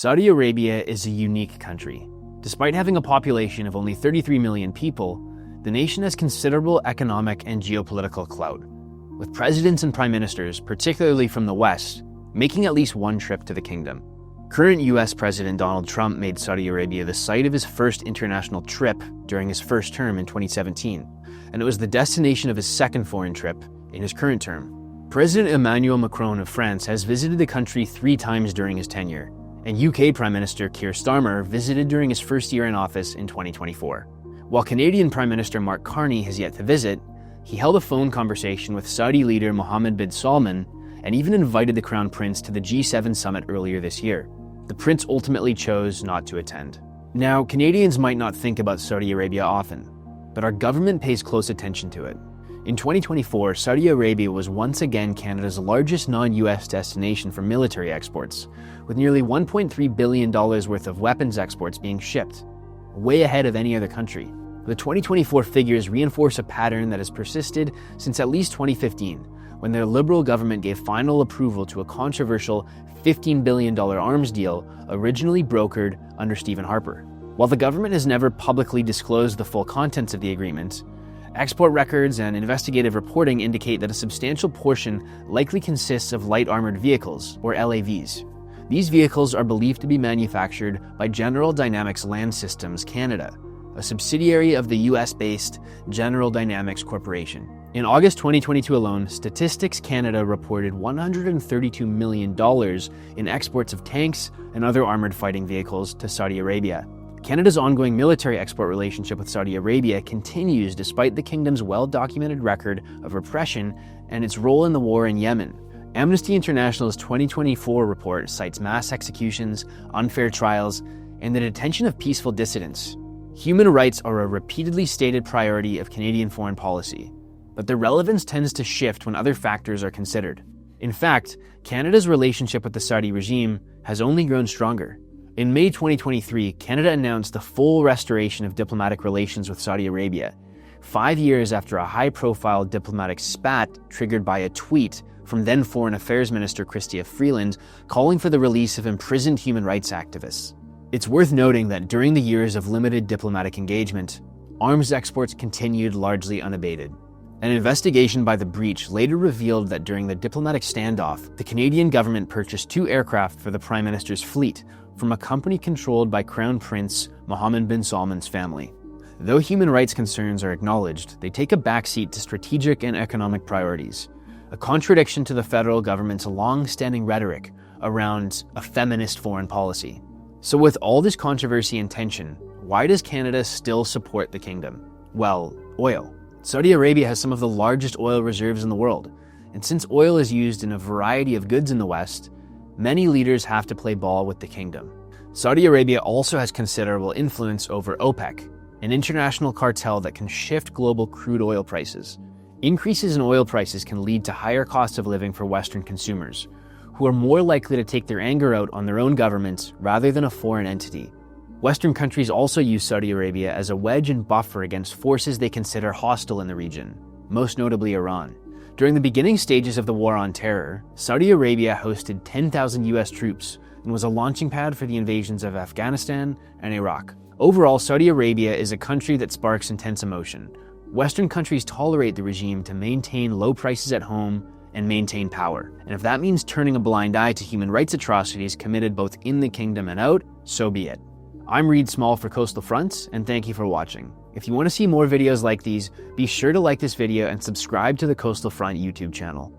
Saudi Arabia is a unique country. Despite having a population of only 33 million people, the nation has considerable economic and geopolitical clout, with presidents and prime ministers, particularly from the West, making at least one trip to the kingdom. Current US President Donald Trump made Saudi Arabia the site of his first international trip during his first term in 2017, and it was the destination of his second foreign trip in his current term. President Emmanuel Macron of France has visited the country 3 times during his tenure, and UK Prime Minister Keir Starmer visited during his first year in office in 2024. While Canadian Prime Minister Mark Carney has yet to visit, he held a phone conversation with Saudi leader Mohammed bin Salman and even invited the Crown Prince to the G7 summit earlier this year. The Prince ultimately chose not to attend. Now, Canadians might not think about Saudi Arabia often, but our government pays close attention to it. In 2024, Saudi Arabia was once again Canada's largest non-US destination for military exports, with nearly $1.3 billion worth of weapons exports being shipped, way ahead of any other country. The 2024 figures reinforce a pattern that has persisted since at least 2015, when their Liberal government gave final approval to a controversial $15 billion arms deal originally brokered under Stephen Harper. While the government has never publicly disclosed the full contents of the agreement, export records and investigative reporting indicate that a substantial portion likely consists of light armored vehicles, or LAVs. These vehicles are believed to be manufactured by General Dynamics Land Systems Canada, a subsidiary of the US-based General Dynamics Corporation. In August 2022 alone, Statistics Canada reported $132 million in exports of tanks and other armored fighting vehicles to Saudi Arabia. Canada's ongoing military export relationship with Saudi Arabia continues despite the kingdom's well-documented record of repression and its role in the war in Yemen. Amnesty International's 2024 report cites mass executions, unfair trials, and the detention of peaceful dissidents. Human rights are a repeatedly stated priority of Canadian foreign policy, but their relevance tends to shift when other factors are considered. In fact, Canada's relationship with the Saudi regime has only grown stronger. In May 2023, Canada announced the full restoration of diplomatic relations with Saudi Arabia, 5 years after a high-profile diplomatic spat triggered by a tweet from then Foreign Affairs Minister Chrystia Freeland calling for the release of imprisoned human rights activists. It's worth noting that during the years of limited diplomatic engagement, arms exports continued largely unabated. An investigation by The Breach later revealed that during the diplomatic standoff, the Canadian government purchased 2 aircraft for the Prime Minister's fleet from a company controlled by Crown Prince Mohammed bin Salman's family. Though human rights concerns are acknowledged, they take a backseat to strategic and economic priorities, a contradiction to the federal government's long-standing rhetoric around a feminist foreign policy. So with all this controversy and tension, why does Canada still support the kingdom? Well, oil. Saudi Arabia has some of the largest oil reserves in the world, and since oil is used in a variety of goods in the West, many leaders have to play ball with the kingdom. Saudi Arabia also has considerable influence over OPEC, an international cartel that can shift global crude oil prices. Increases in oil prices can lead to higher costs of living for Western consumers, who are more likely to take their anger out on their own governments rather than a foreign entity. Western countries also use Saudi Arabia as a wedge and buffer against forces they consider hostile in the region, most notably Iran. During the beginning stages of the War on Terror, Saudi Arabia hosted 10,000 US troops and was a launching pad for the invasions of Afghanistan and Iraq. Overall, Saudi Arabia is a country that sparks intense emotion. Western countries tolerate the regime to maintain low prices at home and maintain power. And if that means turning a blind eye to human rights atrocities committed both in the kingdom and out, so be it. I'm Reed Small for Coastal Fronts, and thank you for watching. If you want to see more videos like these, be sure to like this video and subscribe to the Coastal Front YouTube channel.